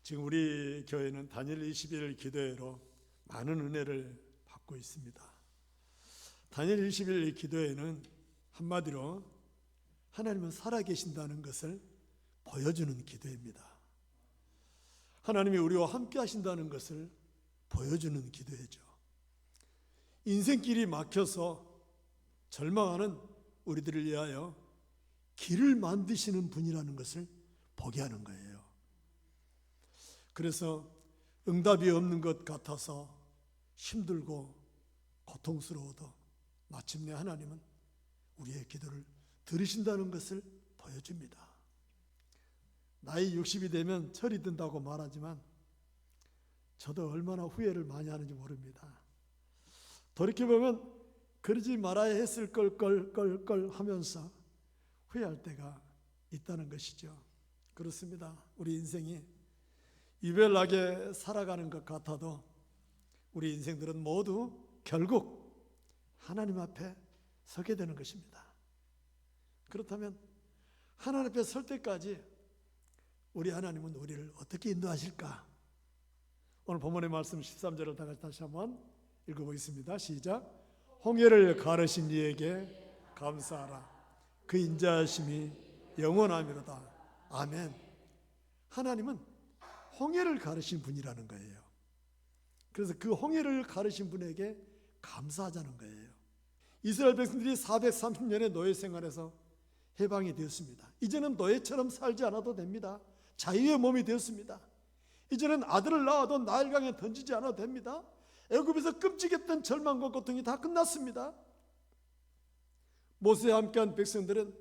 지금 우리 교회는 다니엘 21일 기도회로 많은 은혜를 받고 있습니다. 다니엘 21일 기도회는 한마디로 하나님은 살아계신다는 것을 보여주는 기도회입니다. 하나님이 우리와 함께 하신다는 것을 보여주는 기도회죠. 인생길이 막혀서 절망하는 우리들을 위하여 길을 만드시는 분이라는 것을 보게 하는 거예요. 그래서 응답이 없는 것 같아서 힘들고 고통스러워도 마침내 하나님은 우리의 기도를 들으신다는 것을 보여줍니다. 나이 60이 되면 철이 든다고 말하지만 저도 얼마나 후회를 많이 하는지 모릅니다. 돌이켜보면 그러지 말아야 했을 걸 하면서 후회할 때가 있다는 것이죠. 그렇습니다. 우리 인생이 유별나게 살아가는 것 같아도 우리 인생들은 모두 결국 하나님 앞에 서게 되는 것입니다. 그렇다면 하나님 앞에 설 때까지 우리 하나님은 우리를 어떻게 인도하실까? 오늘 본문의 말씀 13절을 다시 한번 읽어보겠습니다. 시작. 홍해를 가르신 이에게 감사하라. 그 인자하심이 영원하미로다. 아멘. 하나님은 홍해를 가르신 분이라는 거예요. 그래서 그 홍해를 가르신 분에게 감사하자는 거예요. 이스라엘 백성들이 430년의 노예 생활에서 해방이 되었습니다. 이제는 노예처럼 살지 않아도 됩니다. 자유의 몸이 되었습니다. 이제는 아들을 낳아도 나일강에 던지지 않아도 됩니다. 애굽에서 끔찍했던 절망과 고통이 다 끝났습니다. 모세와 함께한 백성들은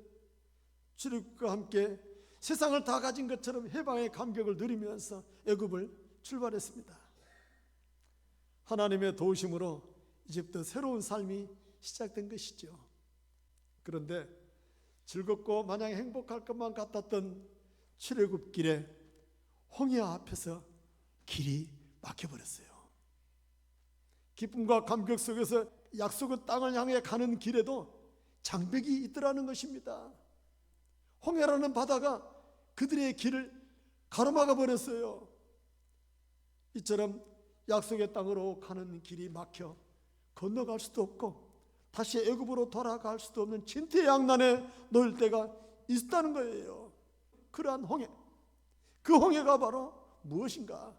출애굽과 함께 세상을 다 가진 것처럼 해방의 감격을 누리면서 애굽을 출발했습니다. 하나님의 도우심으로 이제부터 새로운 삶이 시작된 것이죠. 그런데 즐겁고 마냥 행복할 것만 같았던 출애굽 길에 홍해 앞에서 길이 막혀버렸어요. 기쁨과 감격 속에서 약속의 땅을 향해 가는 길에도 장벽이 있더라는 것입니다. 홍해라는 바다가 그들의 길을 가로막아 버렸어요. 이처럼 약속의 땅으로 가는 길이 막혀 건너갈 수도 없고 다시 애굽으로 돌아갈 수도 없는 진퇴양난에 놓일 때가 있다는 거예요. 그러한 홍해, 그 홍해가 바로 무엇인가?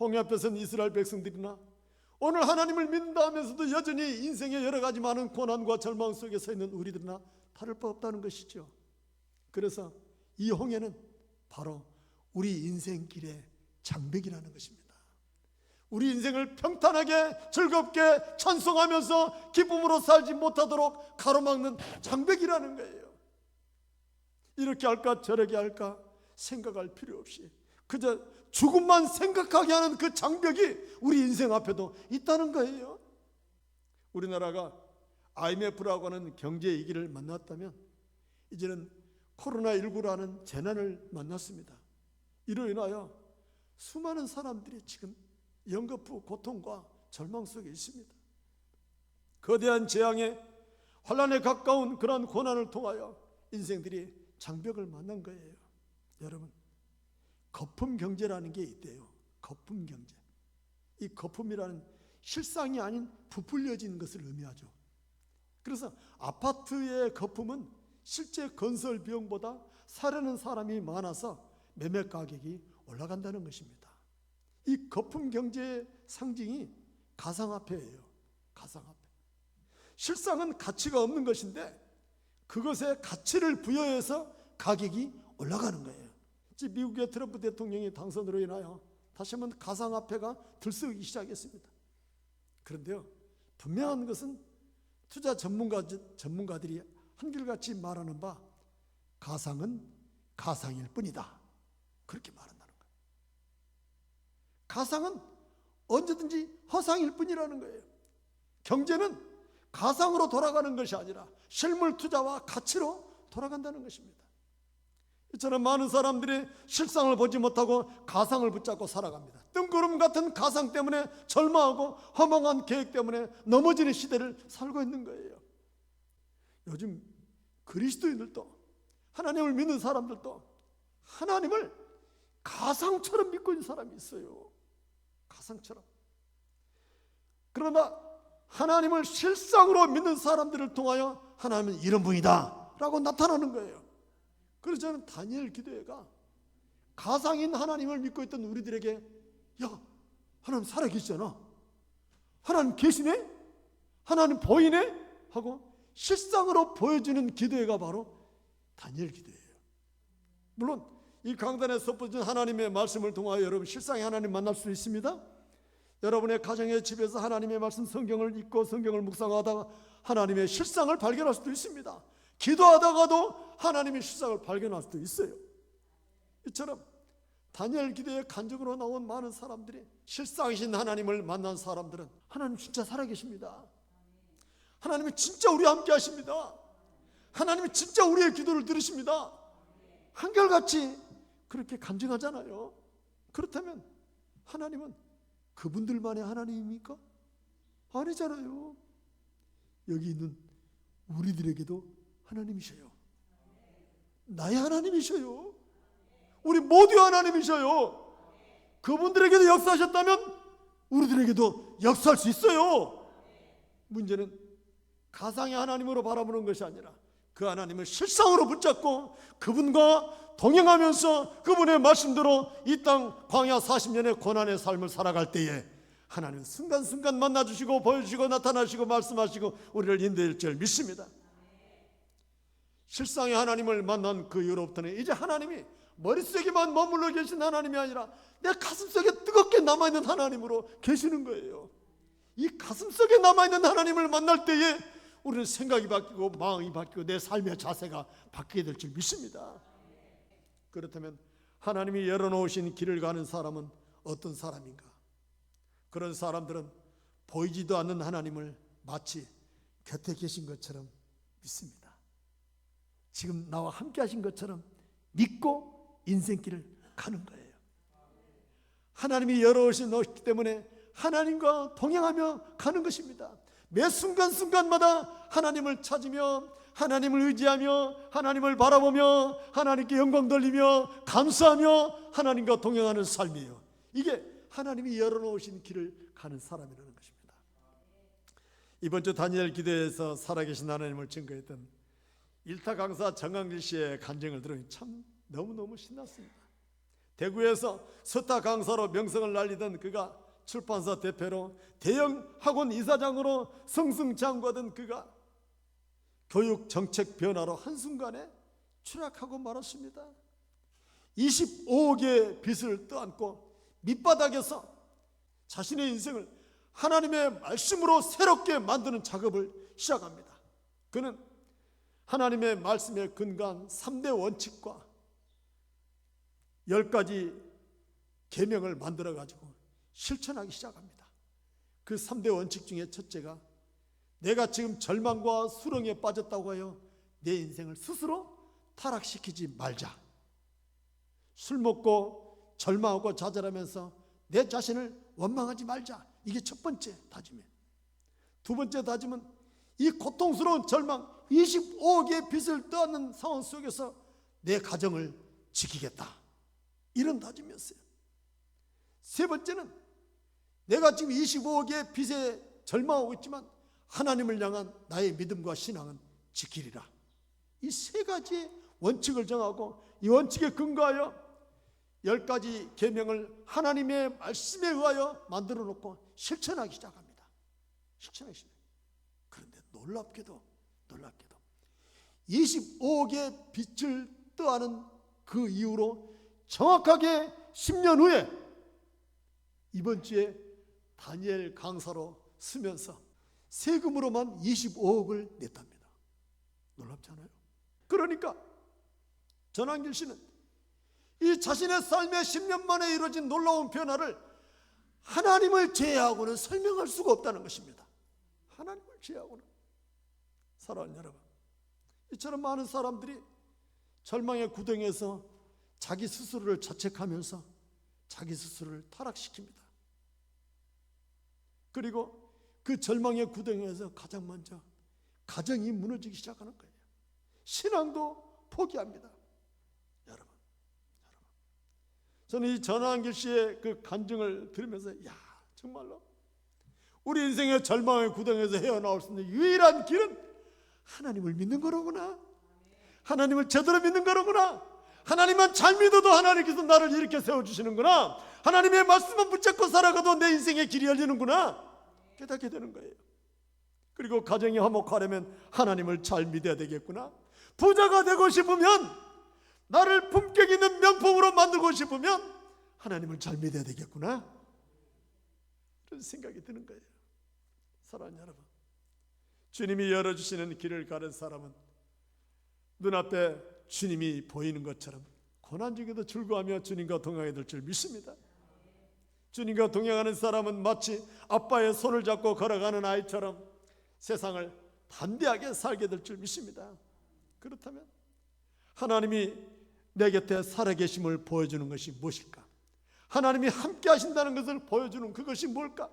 홍해 앞에 선 이스라엘 백성들이나 오늘 하나님을 믿는다 하면서도 여전히 인생의 여러 가지 많은 고난과 절망 속에 서 있는 우리들이나 다를 바 없다는 것이죠. 그래서 이 홍해는 바로 우리 인생길의 장벽이라는 것입니다. 우리 인생을 평탄하게 즐겁게 찬송하면서 기쁨으로 살지 못하도록 가로막는 장벽이라는 거예요. 이렇게 할까 저렇게 할까 생각할 필요 없이 그저 죽음만 생각하게 하는 그 장벽이 우리 인생 앞에도 있다는 거예요. 우리나라가 IMF라고 하는 경제 위기를 만났다면 이제는 코로나19라는 재난을 만났습니다. 이로 인하여 수많은 사람들이 지금 연거푸 고통과 절망 속에 있습니다. 거대한 재앙에 환난에 가까운 그런 고난을 통하여 인생들이 장벽을 만난 거예요. 여러분, 거품 경제라는 게 있대요. 거품 경제. 이 거품이라는 실상이 아닌 부풀려진 것을 의미하죠. 그래서 아파트의 거품은 실제 건설 비용보다 사려는 사람이 많아서 매매 가격이 올라간다는 것입니다. 이 거품 경제의 상징이 가상화폐예요. 가상화폐. 실상은 가치가 없는 것인데 그것에 가치를 부여해서 가격이 올라가는 거예요. 미국의 트럼프 대통령이 당선으로 인하여 다시 한번 가상화폐가 들썩이기 시작했습니다. 그런데요, 분명한 것은 투자 전문가들이 한결같이 말하는 바 가상은 가상일 뿐이다. 그렇게 말한다는 거예요. 가상은 언제든지 허상일 뿐이라는 거예요. 경제는 가상으로 돌아가는 것이 아니라 실물 투자와 가치로 돌아간다는 것입니다. 이처럼 많은 사람들이 실상을 보지 못하고 가상을 붙잡고 살아갑니다. 뜬구름 같은 가상 때문에 절망하고 허망한 계획 때문에 넘어지는 시대를 살고 있는 거예요. 요즘 그리스도인들도 하나님을 믿는 사람들도 하나님을 가상처럼 믿고 있는 사람이 있어요. 가상처럼. 그러나 하나님을 실상으로 믿는 사람들을 통하여 하나님은 이런 분이다 라고 나타나는 거예요. 그래서 저는 다니엘 기도회가 가상인 하나님을 믿고 있던 우리들에게, 야, 하나님 살아계시잖아, 하나님 계시네, 하나님 보이네 하고 실상으로 보여주는 기도회가 바로 다니엘 기도회예요. 물론 이 강단에 섭보진 하나님의 말씀을 통하여 여러분 실상의 하나님 만날 수 있습니다. 여러분의 가정의 집에서 하나님의 말씀 성경을 읽고 성경을 묵상하다가 하나님의 실상을 발견할 수도 있습니다. 기도하다가도 하나님의 실상을 발견할 수도 있어요. 이처럼 다니엘 기도의 간증으로 나온 많은 사람들이 실상이신 하나님을 만난 사람들은 하나님 진짜 살아계십니다. 하나님이 진짜 우리와 함께 하십니다. 하나님이 진짜 우리의 기도를 들으십니다. 한결같이 그렇게 간증하잖아요. 그렇다면 하나님은 그분들만의 하나님입니까? 아니잖아요. 여기 있는 우리들에게도 하나님이셔요. 나의 하나님이셔요. 우리 모두의 하나님이셔요. 그분들에게도 역사하셨다면 우리들에게도 역사할 수 있어요. 문제는 가상의 하나님으로 바라보는 것이 아니라 그 하나님을 실상으로 붙잡고 그분과 동행하면서 그분의 말씀대로 이 땅 광야 40년의 고난의 삶을 살아갈 때에 하나님은 순간순간 만나주시고 보여주시고 나타나시고 말씀하시고 우리를 인도할 줄 믿습니다. 실상의 하나님을 만난 그 이후로부터는 이제 하나님이 머릿속에만 머물러 계신 하나님이 아니라 내 가슴속에 뜨겁게 남아있는 하나님으로 계시는 거예요. 이 가슴속에 남아있는 하나님을 만날 때에 우리는 생각이 바뀌고 마음이 바뀌고 내 삶의 자세가 바뀌게 될 줄 믿습니다. 그렇다면 하나님이 열어놓으신 길을 가는 사람은 어떤 사람인가? 그런 사람들은 보이지도 않는 하나님을 마치 곁에 계신 것처럼 믿습니다. 지금 나와 함께 하신 것처럼 믿고 인생길을 가는 거예요. 하나님이 열어오신 것이기 때문에 하나님과 동행하며 가는 것입니다. 매 순간순간마다 하나님을 찾으며 하나님을 의지하며 하나님을 바라보며 하나님께 영광 돌리며 감사하며 하나님과 동행하는 삶이에요. 이게 하나님이 열어놓으신 길을 가는 사람이라는 것입니다. 이번 주 다니엘 기도에서 살아계신 하나님을 증거했던 일타 강사 정강길 씨의 간증을 들으니 참 너무너무 신났습니다. 대구에서 서타 강사로 명성을 날리던 그가 출판사 대표로 대형 학원 이사장으로 승승장구하던 그가 교육 정책 변화로 한순간에 추락하고 말았습니다. 25억의 빚을 떠안고 밑바닥에서 자신의 인생을 하나님의 말씀으로 새롭게 만드는 작업을 시작합니다. 그는 하나님의 말씀에 근거한 3대 원칙과 10가지 계명을 만들어 가지고 실천하기 시작합니다. 그 3대 원칙 중에 첫째가 내가 지금 절망과 수렁에 빠졌다고 하여 내 인생을 스스로 타락시키지 말자. 술 먹고 절망하고 좌절하면서 내 자신을 원망하지 말자. 이게 첫 번째 다짐이에요. 두 번째 다짐은 이 고통스러운 절망 25억의 빚을 떠안는 상황 속에서 내 가정을 지키겠다. 이런 다짐이었어요. 세 번째는 내가 지금 25억의 빚에 절망하고 있지만 하나님을 향한 나의 믿음과 신앙은 지키리라. 이 세 가지의 원칙을 정하고 이 원칙에 근거하여 10가지 계명을 하나님의 말씀에 의하여 만들어 놓고 실천하기 시작합니다. 실천하기 시작합니다. 그런데 놀랍게도 25억의 빚을 떠안은 그 이후로 정확하게 10년 후에 이번 주에 다니엘 강사로 쓰면서 세금으로만 25억을 냈답니다. 놀랍지 않아요? 그러니까 전한길 씨는 이 자신의 삶의 10년 만에 이루어진 놀라운 변화를 하나님을 제외하고는 설명할 수가 없다는 것입니다. 하나님을 제외하고는. 사랑하는 여러분, 이처럼 많은 사람들이 절망의 구덩이에서 자기 스스로를 자책하면서 자기 스스로를 타락시킵니다. 그리고 그 절망의 구덩이에서 가장 먼저 가정이 무너지기 시작하는 거예요. 신앙도 포기합니다. 여러분, 저는 이 전환길 씨의 그 간증을 들으면서 정말로 우리 인생의 절망의 구덩이에서 헤어나올 수 있는 유일한 길은 하나님을 믿는 거로구나. 하나님을 제대로 믿는 거로구나. 하나님만 잘 믿어도 하나님께서 나를 이렇게 세워주시는구나. 하나님의 말씀만 붙잡고 살아가도 내 인생의 길이 열리는구나. 깨닫게 되는 거예요. 그리고 가정이 화목하려면 하나님을 잘 믿어야 되겠구나. 부자가 되고 싶으면, 나를 품격 있는 명품으로 만들고 싶으면 하나님을 잘 믿어야 되겠구나. 그런 생각이 드는 거예요. 사랑하는 여러분, 주님이 열어주시는 길을 가는 사람은 눈앞에 주님이 보이는 것처럼 고난 중에도 즐거워하며 주님과 동행하게 될 줄 믿습니다. 주님과 동행하는 사람은 마치 아빠의 손을 잡고 걸어가는 아이처럼 세상을 담대하게 살게 될 줄 믿습니다. 그렇다면 하나님이 내 곁에 살아계심을 보여주는 것이 무엇일까? 하나님이 함께 하신다는 것을 보여주는 그것이 뭘까?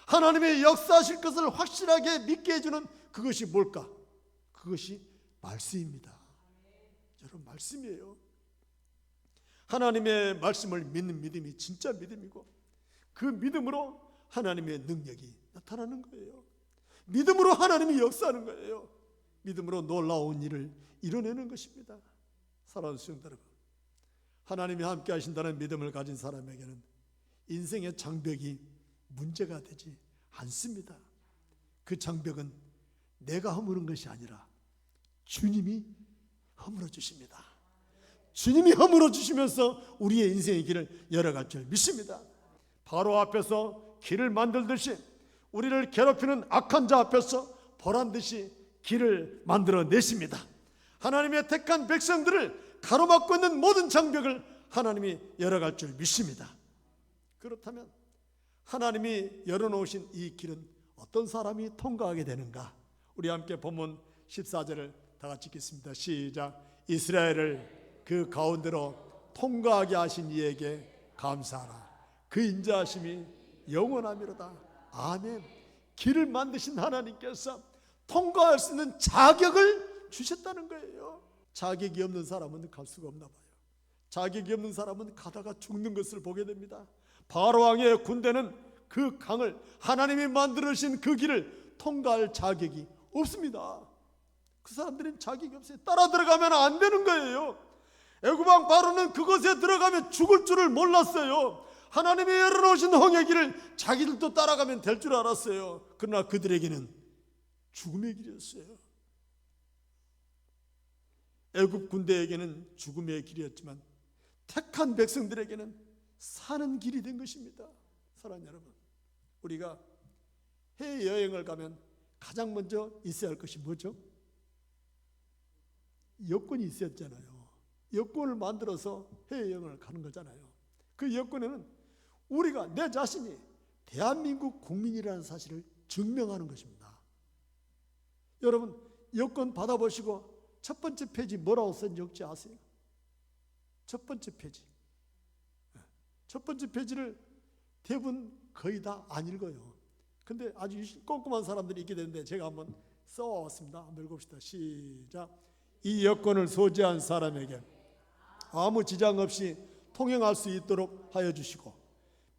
하나님의 역사하실 것을 확실하게 믿게 해주는 그것이 뭘까? 그것이 말씀입니다. 여러분, 말씀이에요. 하나님의 말씀을 믿는 믿음이 진짜 믿음이고, 그 믿음으로 하나님의 능력이 나타나는 거예요. 믿음으로 하나님이 역사하는 거예요. 믿음으로 놀라운 일을 이뤄내는 것입니다. 사랑하는 성도 여러분, 하나님이 함께 하신다는 믿음을 가진 사람에게는 인생의 장벽이 문제가 되지 않습니다. 그 장벽은 내가 허무는 것이 아니라 주님이 허물어 주십니다. 주님이 허물어 주시면서 우리의 인생의 길을 열어갈 줄 믿습니다. 바로 앞에서 길을 만들듯이 우리를 괴롭히는 악한 자 앞에서 보란듯이 길을 만들어 내십니다. 하나님의 택한 백성들을 가로막고 있는 모든 장벽을 하나님이 열어갈 줄 믿습니다. 그렇다면 하나님이 열어놓으신 이 길은 어떤 사람이 통과하게 되는가? 우리 함께 본문 14절을 다 같이 읽겠습니다. 시작. 이스라엘을 그 가운데로 통과하게 하신 이에게 감사하라. 그 인자하심이 영원하미로다. 아멘. 길을 만드신 하나님께서 통과할 수 있는 자격을 주셨다는 거예요. 자격이 없는 사람은 갈 수가 없나 봐요. 자격이 없는 사람은 가다가 죽는 것을 보게 됩니다. 바로 왕의 군대는 그 강을, 하나님이 만들으신 그 길을 통과할 자격이 없습니다. 그 사람들은 자격이 없어요. 따라 들어가면 안 되는 거예요. 애굽왕 바로는 그곳에 들어가면 죽을 줄을 몰랐어요. 하나님이 열어놓으신 홍해 길을 자기들도 따라가면 될 줄 알았어요. 그러나 그들에게는 죽음의 길이었어요. 애굽 군대에게는 죽음의 길이었지만 택한 백성들에게는 사는 길이 된 것입니다. 사랑하는 여러분, 우리가 해외여행을 가면 가장 먼저 있어야 할 것이 뭐죠? 여권이 있었잖아요. 여권을 만들어서 해외여행을 가는 거잖아요. 그 여권에는 우리가, 내 자신이 대한민국 국민이라는 사실을 증명하는 것입니다. 여러분, 여권 받아보시고 첫 번째 페이지 뭐라고 썼는지 혹시 아세요? 첫 번째 페이지. 첫 번째 페이지를 대부분 거의 다 안 읽어요. 근데 아주 꼼꼼한 사람들이 있게 되는데 제가 한번 써왔습니다. 한번 읽읍시다. 시작. 이 여권을 소지한 사람에게 아무 지장 없이 통행할 수 있도록 하여 주시고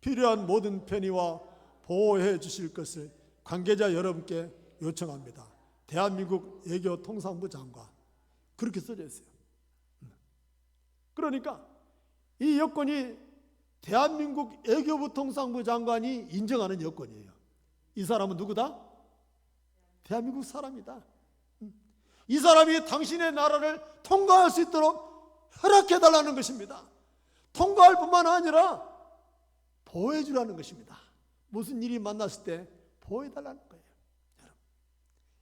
필요한 모든 편의와 보호해 주실 것을 관계자 여러분께 요청합니다. 대한민국 외교통상부 장관. 그렇게 써져 있어요. 그러니까 이 여권이 대한민국 외교부 통상부 장관이 인정하는 여권이에요. 이 사람은 누구다? 대한민국 사람이다. 이 사람이 당신의 나라를 통과할 수 있도록 허락해달라는 것입니다. 통과할 뿐만 아니라 보호해주라는 것입니다. 무슨 일이 만났을 때 보호해달라는 거예요. 여러분,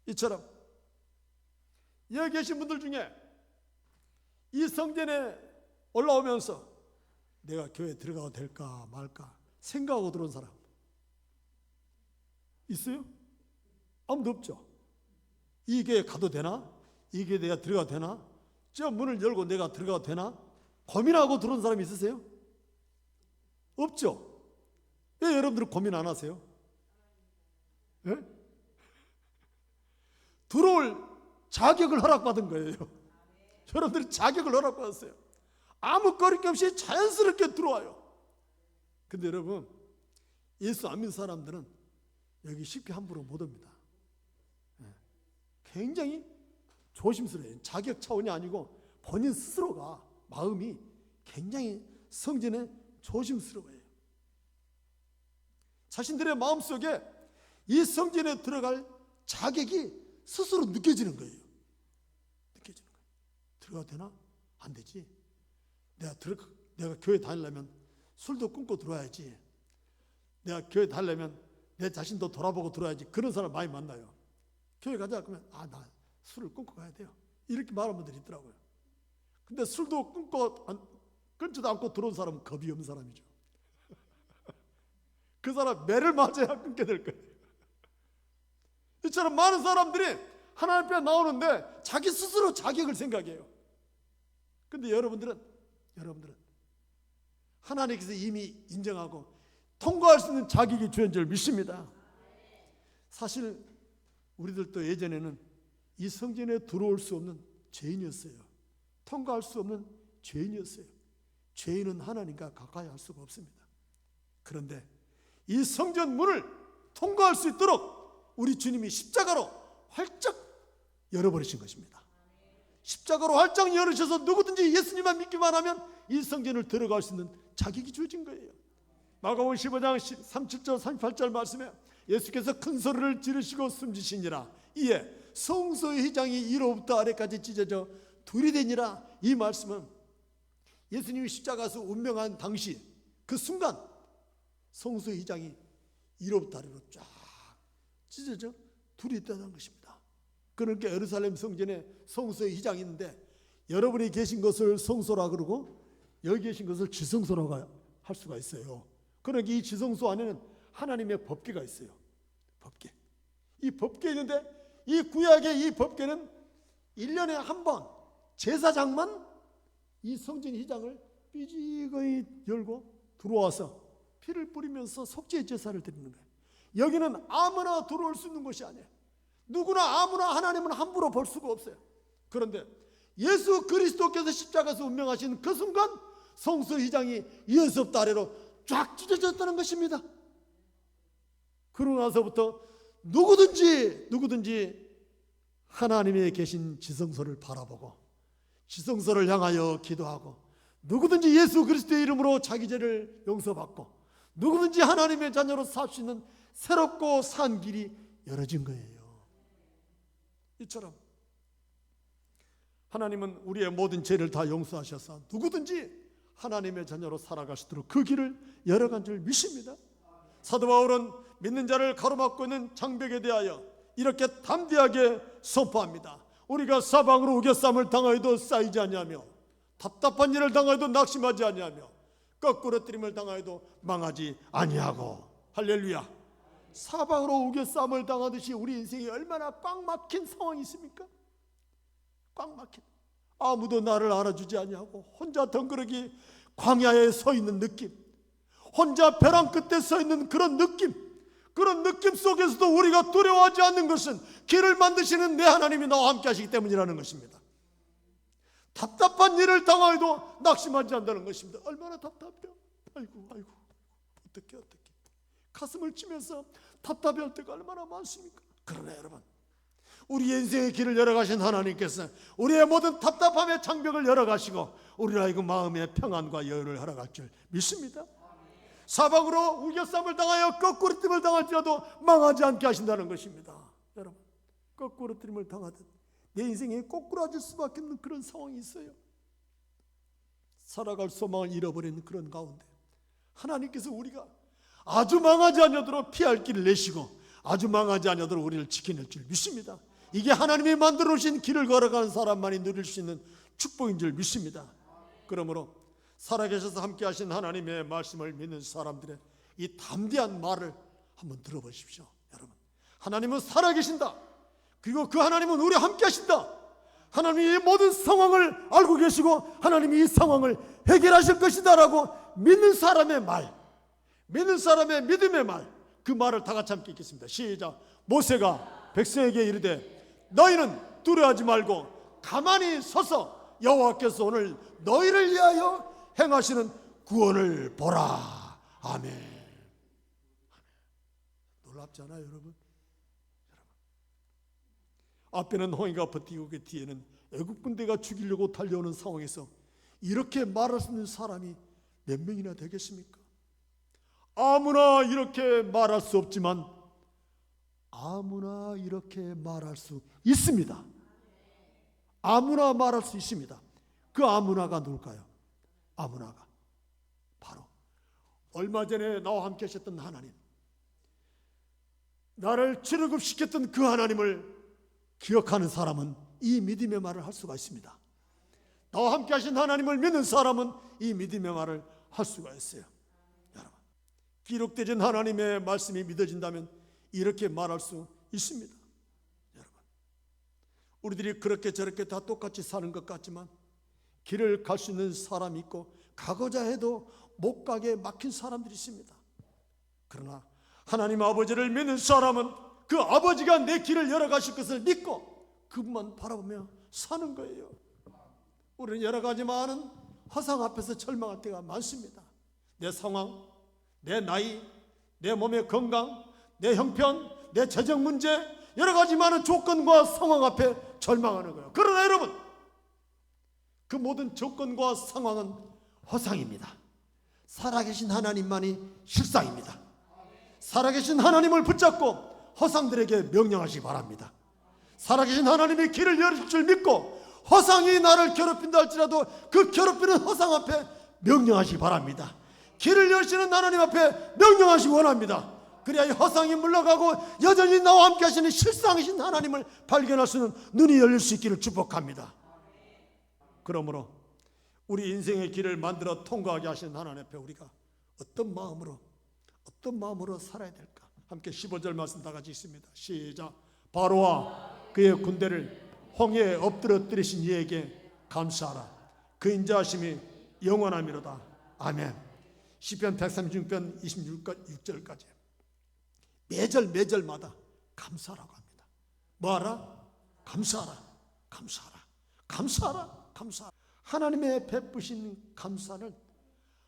이처럼 여기 계신 분들 중에 이 성전에 올라오면서 내가 교회에 들어가도 될까 말까 생각하고 들어온 사람 있어요? 아무도 없죠. 이 교회 가도 되나? 이 교회 내가 들어가도 되나? 저 문을 열고 내가 들어가도 되나? 고민하고 들어온 사람이 있으세요? 없죠. 왜 여러분들은 고민 안 하세요? 예? 들어올 자격을 허락받은 거예요. 여러분들이 자격을 허락받았어요. 아무 거리낌 없이 자연스럽게 들어와요. 근데 여러분, 예수 안 믿는 사람들은 여기 쉽게 함부로 못 옵니다. 굉장히 조심스러워요. 자격 차원이 아니고 본인 스스로가 마음이 굉장히 성전에 조심스러워요. 자신들의 마음속에 이 성전에 들어갈 자격이 스스로 느껴지는 거예요. 느껴지는 거예요. 들어가도 되나? 안 되지. 내가 교회 다니려면 술도 끊고 들어와야지. 내가 교회 다니려면 내 자신도 돌아보고 들어와야지. 그런 사람 많이 만나요. 교회 가자 그러면 나 술을 끊고 가야 돼요. 이렇게 말하는 분들이 있더라고요. 근데 술도 끊지도 않고 들어온 사람은 겁이 없는 사람이죠. 그 사람 매를 맞아야 끊게 될 거예요. 이처럼 많은 사람들이 하나님 앞에 나오는데 자기 스스로 자격을 생각해요. 근데 여러분들은 하나님께서 이미 인정하고 통과할 수 있는 자격이 주어진 줄 믿습니다. 사실 우리들도 예전에는 이 성전에 들어올 수 없는 죄인이었어요. 통과할 수 없는 죄인이었어요. 죄인은 하나님과 가까이 할 수가 없습니다. 그런데 이 성전 문을 통과할 수 있도록 우리 주님이 십자가로 활짝 열어버리신 것입니다. 십자가로 활짝 열으셔서 누구든지 예수님만 믿기만 하면 이 성전을 들어갈 수 있는 자격이 주어진 거예요. 마가복음 15장 37절 38절 말씀에 예수께서 큰 소리를 지르시고 숨지시니라. 이에 성소의 휘장이 위로부터 아래까지 찢어져 둘이 되니라. 이 말씀은 예수님이 십자가에서 운명한 당시 그 순간 성소의 휘장이 위로부터 아래로 쫙 찢어져 둘이 있다는 것입니다. 그러니까 예루살렘 성전에 성소의 휘장이 있는데 여러분이 계신 것을 성소라 그러고 여기 계신 것을 지성소라고 할 수가 있어요. 그러니까 이 지성소 안에는 하나님의 법궤가 있어요. 법궤. 이 법궤 있는데 이 구약의 이 법궤는 1년에 한 번 제사장만 이 성전 휘장을 삐지거이 열고 들어와서 피를 뿌리면서 속죄 제사를 드리는 거예요. 여기는 아무나 들어올 수 있는 것이 아니에요. 누구나 아무나 하나님은 함부로 볼 수가 없어요. 그런데 예수 그리스도께서 십자가에서 운명하신 그 순간 성소 휘장이 위에서부터 아래로 쫙 찢어졌다는 것입니다. 그러고 나서부터 누구든지 하나님의 계신 지성소를 바라보고 지성소를 향하여 기도하고 누구든지 예수 그리스도의 이름으로 자기 죄를 용서받고 누구든지 하나님의 자녀로 살 수 있는 새롭고 산 길이 열어진 거예요. 이처럼 하나님은 우리의 모든 죄를 다 용서하셔서 누구든지 하나님의 자녀로 살아갈 수 있도록 그 길을 열어간 줄 믿습니다. 사도 바울은 믿는 자를 가로막고 있는 장벽에 대하여 이렇게 담대하게 선포합니다. 우리가 사방으로 우겨쌈을 당하여도 쌓이지 아니하며 답답한 일을 당하여도 낙심하지 아니하며 거꾸러뜨림을 당하여도 망하지 아니하고. 할렐루야. 사방으로 우겨쌈을 당하듯이 우리 인생이 얼마나 꽉 막힌 상황이 있습니까? 꽉 막힌, 아무도 나를 알아주지 아니하고 혼자 덩그러기 광야에 서 있는 느낌, 혼자 벼랑 끝에 서 있는 그런 느낌 속에서도 우리가 두려워하지 않는 것은 길을 만드시는 내 하나님이 나와 함께 하시기 때문이라는 것입니다. 답답한 일을 당하여도 낙심하지 않는다는 것입니다. 얼마나 답답해요. 아이고 어떻게 가슴을 치면서 답답해할 때가 얼마나 많습니까? 그러나 여러분, 우리 인생의 길을 열어가신 하나님께서 우리의 모든 답답함의 장벽을 열어가시고 우리를 하여금 마음의 평안과 여유를 허락할 줄 믿습니다. 사방으로 우겨쌈을 당하여 거꾸로뜨림을 당할지라도 망하지 않게 하신다는 것입니다. 여러분, 거꾸로뜨림을 당하듯 내 인생이 꼬꾸라질 수밖에 없는 그런 상황이 있어요. 살아갈 소망을 잃어버리는 그런 가운데 하나님께서 우리가 아주 망하지 않도록 피할 길을 내시고 아주 망하지 않도록 우리를 지켜낼 줄 믿습니다. 이게 하나님이 만들어 놓으신 길을 걸어가는 사람만이 누릴 수 있는 축복인 줄 믿습니다. 그러므로 살아계셔서 함께 하신 하나님의 말씀을 믿는 사람들의 이 담대한 말을 한번 들어보십시오. 여러분, 하나님은 살아계신다. 그리고 그 하나님은 우리와 함께 하신다. 하나님이 이 모든 상황을 알고 계시고 하나님이 이 상황을 해결하실 것이다 라고 믿는 사람의 말, 믿는 사람의 믿음의 말, 그 말을 다 같이 함께 읽겠습니다. 시작. 모세가 백성에게 이르되 너희는 두려워하지 말고 가만히 서서 여호와께서 오늘 너희를 위하여 행하시는 구원을 보라. 아멘. 놀랍지 않아요, 여러분? 앞에는 홍해가 버티고 그 뒤에는 애국 군대가 죽이려고 달려오는 상황에서 이렇게 말할 수 있는 사람이 몇 명이나 되겠습니까? 아무나 이렇게 말할 수 없지만 아무나 이렇게 말할 수 있습니다. 아무나 말할 수 있습니다. 그 아무나가 누굴까요? 아무나가 바로 얼마 전에 나와 함께 하셨던 하나님, 나를 출애굽시켰던 그 하나님을 기억하는 사람은 이 믿음의 말을 할 수가 있습니다. 나와 함께 하신 하나님을 믿는 사람은 이 믿음의 말을 할 수가 있어요. 여러분, 기록되진 하나님의 말씀이 믿어진다면 이렇게 말할 수 있습니다. 여러분, 우리들이 그렇게 저렇게 다 똑같이 사는 것 같지만 길을 갈 수 있는 사람이 있고 가고자 해도 못 가게 막힌 사람들이 있습니다. 그러나 하나님 아버지를 믿는 사람은 그 아버지가 내 길을 열어가실 것을 믿고 그분만 바라보며 사는 거예요. 우리는 여러 가지 많은 허상 앞에서 절망할 때가 많습니다. 내 상황, 내 나이, 내 몸의 건강, 내 형편, 내 재정 문제, 여러 가지 많은 조건과 상황 앞에 절망하는 거예요. 그러나 여러분, 그 모든 조건과 상황은 허상입니다. 살아계신 하나님만이 실상입니다. 살아계신 하나님을 붙잡고 허상들에게 명령하시기 바랍니다. 살아계신 하나님이 길을 열실 줄 믿고 허상이 나를 괴롭힌다 할지라도 그 괴롭히는 허상 앞에 명령하시기 바랍니다. 길을 여시는 하나님 앞에 명령하시기 원합니다. 그래야 이 허상이 물러가고 여전히 나와 함께 하시는 실상이신 하나님을 발견할 수 있는 눈이 열릴 수 있기를 축복합니다. 그러므로 우리 인생의 길을 만들어 통과하게 하시는 하나님 앞에 우리가 어떤 마음으로 살아야 될까? 함께 15절 말씀 다 같이 있습니다. 시작. 바로와 그의 군대를 홍해에 엎드러뜨리신 이에게 감사하라. 그 인자하심이 영원하미로다. 아멘. 시편 136편 26절까지 매절마다 감사라고 합니다. 뭐하라? 감사하라. 감사하라. 하나님의 베푸신 감사는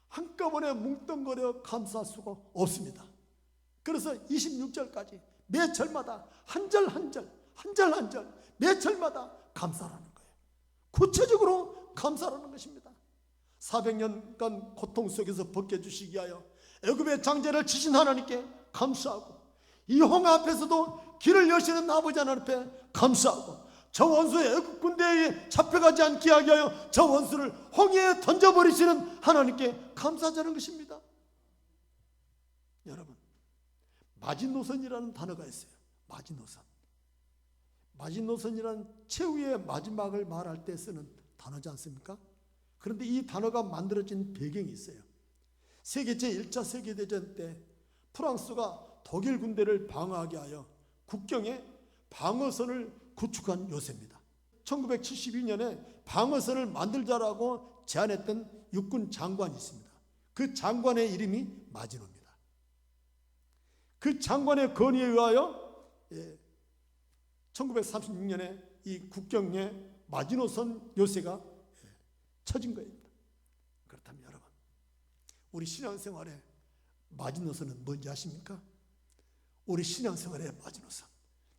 한꺼번에 뭉뚱거려 감사할 수가 없습니다. 그래서 26절까지 매절마다 한 절 한 절 매절마다 감사라는 거예요. 구체적으로 감사라는 것입니다. 400년간 고통 속에서 벗겨주시기 위하여 애굽의 장제를 치신 하나님께 감사하고 이 홍해 앞에서도 길을 여시는 아버지 하나님 앞에 감사하고 저 원수의 애굽 군대에 잡혀가지 않게 하기 위하여 저 원수를 홍해에 던져버리시는 하나님께 감사하자는 것입니다. 여러분, 마지노선이라는 단어가 있어요. 마지노선이라는 최후의 마지막을 말할 때 쓰는 단어지 않습니까? 그런데 이 단어가 만들어진 배경이 있어요. 세계 제1차 세계대전 때 프랑스가 독일 군대를 방어하게 하여 국경에 방어선을 구축한 요새입니다. 1972년에 방어선을 만들자라고 제안했던 육군 장관이 있습니다. 그 장관의 이름이 마지노입니다. 그 장관의 건의에 의하여 1936년에 이 국경에 마지노선 요새가 쳐진 겁니다. 그렇다면 여러분, 우리 신앙생활에 마지노선은 뭔지 아십니까? 우리 신앙생활의 마지노선,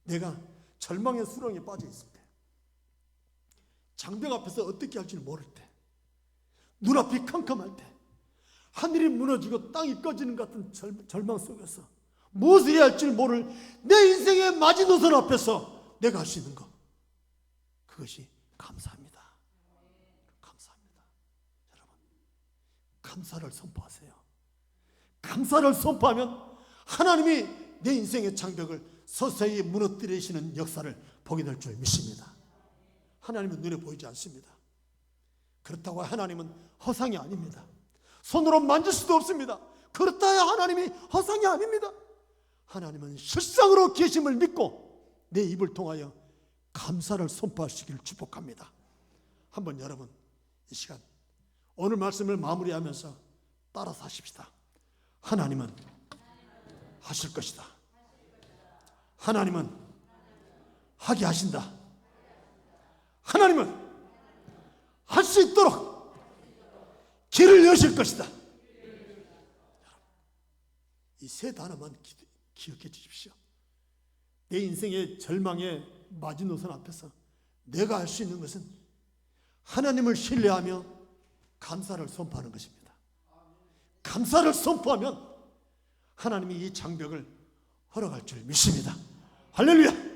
내가 절망의 수렁에 빠져 있을 때, 장벽 앞에서 어떻게 할지 모를 때, 눈앞이 캄캄할 때, 하늘이 무너지고 땅이 꺼지는 것 같은 절망 속에서 무엇을 해야 할지 모를 내 인생의 마지노선 앞에서 내가 할 수 있는 것, 그것이 감사합니다. 여러분, 감사를 선포하세요. 감사를 선포하면 하나님이 내 인생의 장벽을 서서히 무너뜨리시는 역사를 보게 될 줄 믿습니다. 하나님은 눈에 보이지 않습니다. 그렇다고 하나님은 허상이 아닙니다. 손으로 만질 수도 없습니다. 그렇다 해야 하나님이 허상이 아닙니다. 하나님은 실상으로 계심을 믿고 내 입을 통하여 감사를 선포하시기를 축복합니다. 한번 여러분, 이 시간 오늘 말씀을 마무리하면서 따라서 하십시다. 하나님은 하실 것이다. 하나님은 하게 하신다. 하나님은 할 수 있도록 길을 여실 것이다. 이 세 단어만 기억해 주십시오. 내 인생의 절망의 마지노선 앞에서 내가 할 수 있는 것은 하나님을 신뢰하며 감사를 선포하는 것입니다. 감사를 선포하면 하나님이 이 장벽을 허락할 줄 믿습니다. 할렐루야.